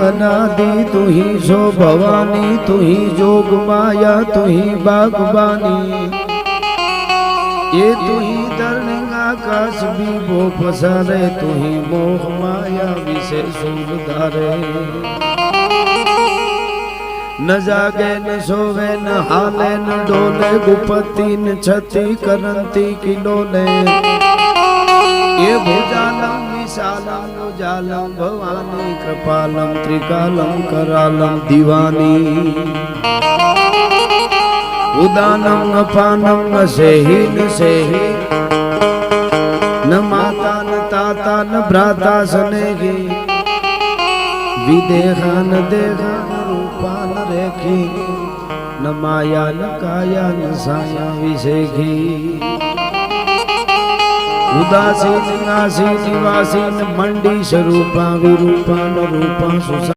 अनादि तू ही सो भवानी तू ही जोग माया तू ही बागबानी ये तू ही धरणी आकाश भी वो पसारे तू ही मोह माया विषय सूल धारे न जागे न सोवे न हाले न डोले गुपति न छति करंती किलोले ये भुजालम विशालम उजालम भवानी कृपालम त्रिकालम करालम दीवानी उदानम न पानम न सेहि न माता न ताता न भ्राता स्नेही विदेहा न देहा न रूपा न रेखी न माया न काया न साया विषेखी उदासीन नासी निवासीन मंडी स्वरूपा विरूपा न रूपा सुसा